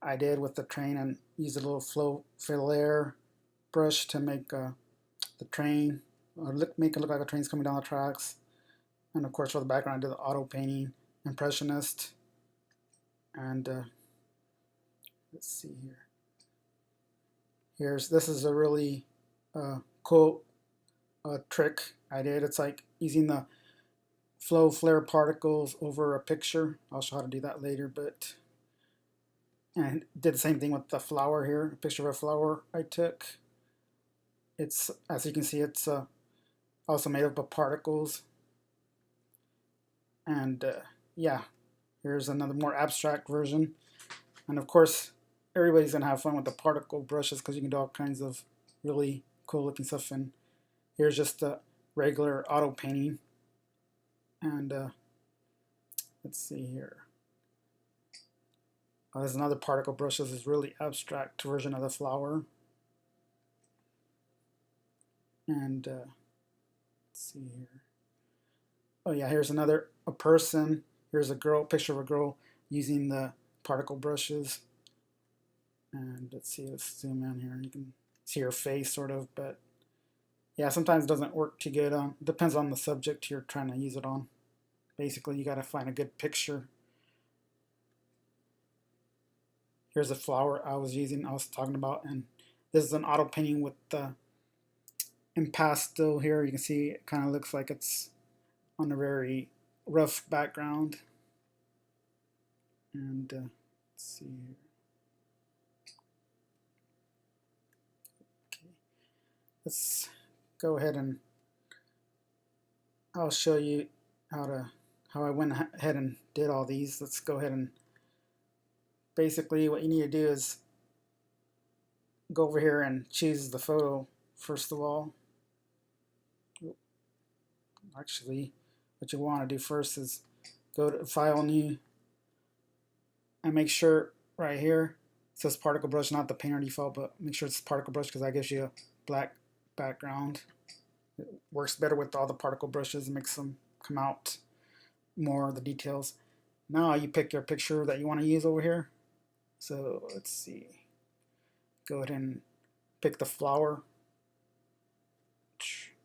I did with the train and used a little flow flare brush to make the train, make it look like a train's coming down the tracks. And of course for the background I did the auto painting impressionist. And let's see here. This is a really cool trick I did. It's like using the flow flare particles over a picture. I'll show how to do that later, but and did the same thing with the flower here, a picture of a flower I took. It's, as you can see, it's also made up of particles. And yeah, here's another more abstract version. And of course, everybody's gonna have fun with the particle brushes because you can do all kinds of really cool looking stuff. And here's just the regular auto painting. And let's see here. There's another particle brush. This is really abstract version of the flower. And let's see here. Oh yeah, here's a person. Here's a girl, picture of a girl using the particle brushes. And let's zoom in here. You can see her face sort of, but yeah, sometimes it doesn't work too good. Depends on the subject you're trying to use it on. Basically, you got to find a good picture. Here's a flower I was talking about, and this is an auto painting with the impasto here. You can see it kind of looks like it's on a very rough background. And let's see here. Okay. Let's go ahead and I'll show you how I went ahead and did all these. Let's go ahead and basically what you need to do is go over here and choose the photo first of all. Actually, what you want to do first is go to File, New, and make sure right here it says particle brush, not the painter default, but make sure it's particle brush because that gives you a black background. It works better with all the particle brushes and makes them come out more of the details. Now you pick your picture that you want to use over here. So let's see. Go ahead and pick the flower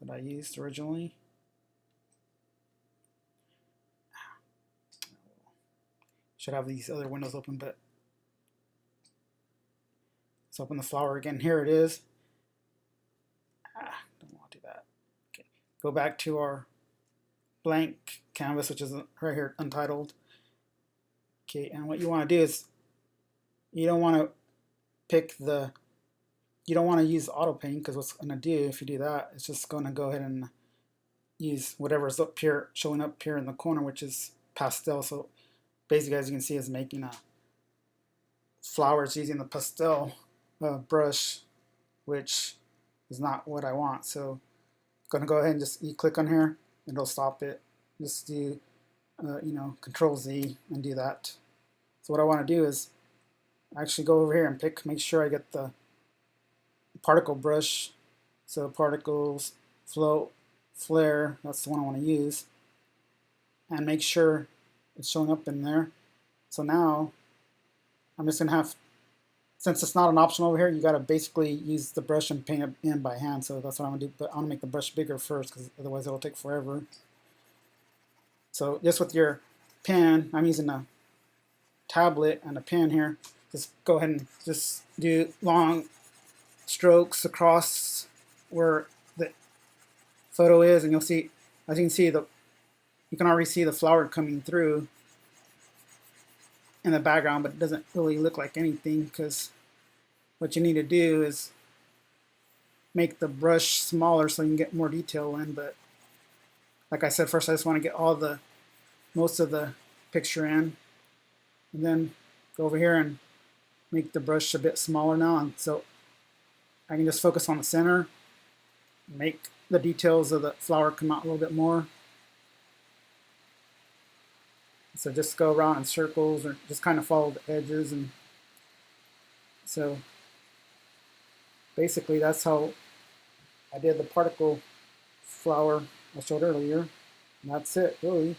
that I used originally. Should have these other windows open, but let's open the flower again. Here it is. Don't want to do that. Okay, go back to our blank canvas, which is right here, Untitled. Okay, and what you want to do is you don't want to use auto paint, because what's going to do if you do that, it's just going to go ahead and use whatever's up here, showing up here in the corner, which is pastel. So basically, as you can see, is making a flowers using the pastel brush, which is not what I want. So I'm going to go ahead and just click on here, and it'll stop it. Just do Control Z and do that. So what I want to do is actually go over here and make sure I get the particle brush. So particles, flow, flare, that's the one I want to use, and make sure it's showing up in there. So now I'm just gonna have, since it's not an option over here, you gotta basically use the brush and paint it in by hand. So that's what I'm gonna do, but I'm gonna make the brush bigger first because otherwise it'll take forever. So just with your pen, I'm using a tablet and a pen here. Just go ahead and just do long strokes across where the photo is, and you'll see, as you can see, you can already see the flower coming through in the background, but it doesn't really look like anything, because what you need to do is make the brush smaller so you can get more detail in. But like I said, first I just want to get most of the picture in, and then go over here and make the brush a bit smaller now, and so I can just focus on the center, make the details of the flower come out a little bit more. So just go around in circles, or just kind of follow the edges. And so basically that's how I did the particle flower I showed earlier. And that's it, really.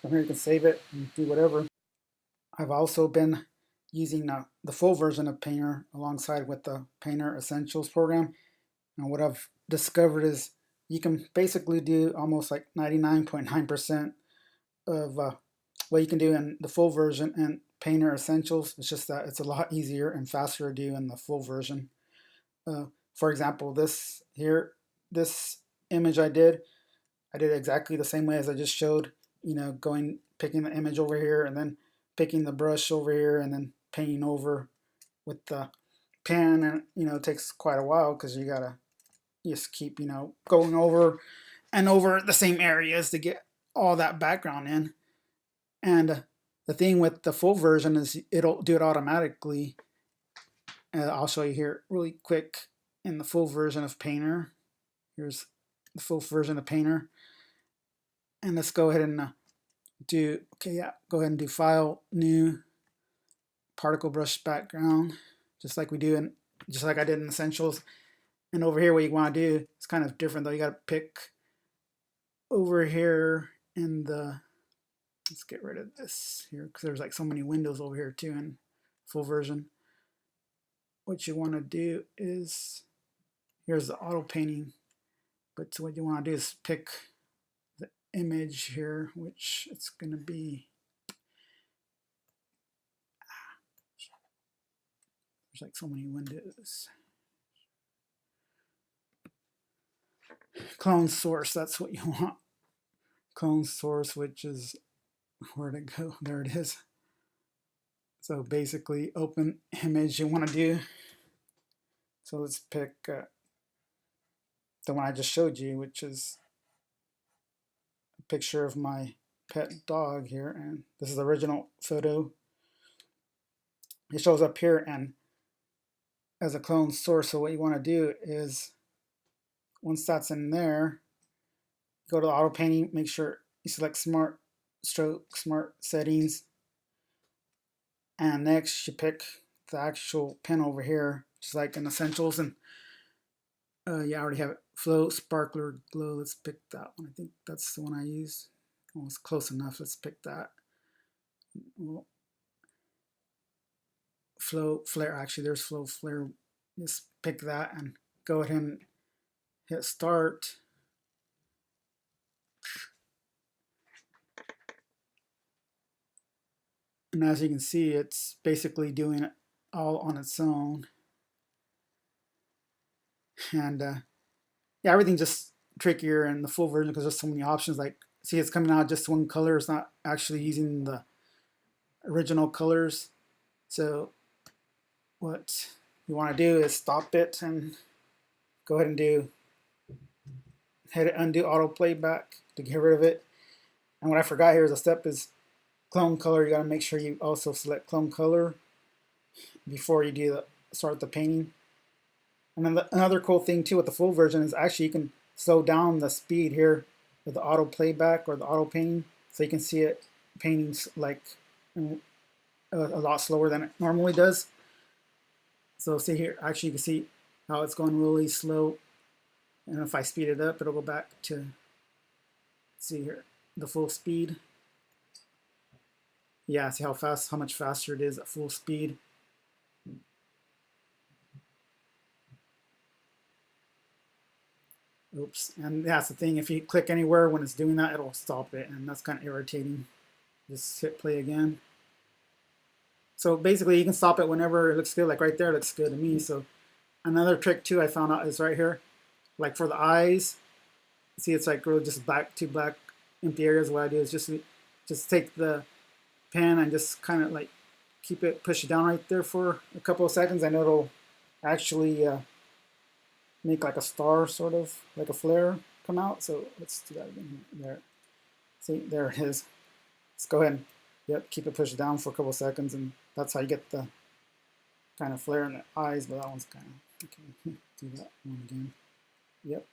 From here you can save it and do whatever. I've also been using the full version of Painter alongside with the Painter Essentials program. And what I've discovered is you can basically do almost like 99.9% of what you can do in the full version and Painter Essentials. It's just that it's a lot easier and faster to do in the full version. For example, this here, this image I did exactly the same way as I just showed. You know, picking the image over here and then picking the brush over here and then painting over with the pen. And you know, it takes quite a while because you gotta just keep, you know, going over and over the same areas to get all that background in. And the thing with the full version is it'll do it automatically. I'll show you here really quick in the full version of Painter. Here's the full version of Painter. And let's go ahead and go ahead and do File, New, Particle Brush Background, just like I did in Essentials. And over here, what you want to do, it's kind of different though. You got to pick over here in let's get rid of this here because there's like so many windows over here too in full version. What you want to do is, here's the auto painting, but what you want to do is pick the image here, which it's going to be, there's like so many windows. Clone source, that's what you want. Clone source, which is, where'd it go? There it is. So basically, open image you want to do. So let's pick the one I just showed you, which is a picture of my pet dog here. And this is the original photo. It shows up here and as a clone source. So what you want to do is, once that's in there, go to the auto painting, make sure you select smart stroke, smart settings. And next you pick the actual pen over here, just like in Essentials. And yeah, I already have it. Flow, Sparkler, Glow. Let's pick that one. I think that's the one I used. Oh, it's close enough. Let's pick that. Well, Flow, Flare. Actually, there's Flow, Flare. Just pick that and go ahead and hit Start. And as you can see, it's basically doing it all on its own. And yeah, everything's just trickier in the full version because there's so many options. Like, see, it's coming out just one color. It's not actually using the original colors. So what you want to do is stop it and go ahead and hit undo auto playback to get rid of it. And what I forgot here is a step is clone color. You got to make sure you also select clone color before you start the painting. And then another cool thing too with the full version is actually you can slow down the speed here with the auto playback or the auto painting, so you can see it painting like a lot slower than it normally does. So see here, actually you can see how it's going really slow. And if I speed it up, it'll go back to, see here, the full speed. Yeah, see how much faster it is at full speed. Oops, and that's the thing, if you click anywhere when it's doing that, it'll stop it, and that's kind of irritating. Just hit play again. So basically you can stop it whenever it looks good, like right there, it looks good to me. So another trick too I found out is right here, like for the eyes, see it's like really just two black empty areas. What I do is just take the pen and just kind of like push it down right there for a couple of seconds, and it'll actually make like a star, sort of like a flare come out. So let's do that again. There, see, there it is. Let's go ahead and keep it pushed down for a couple of seconds, and that's how you get the kind of flare in the eyes. But that one's kind of, okay, do that one again. Yep,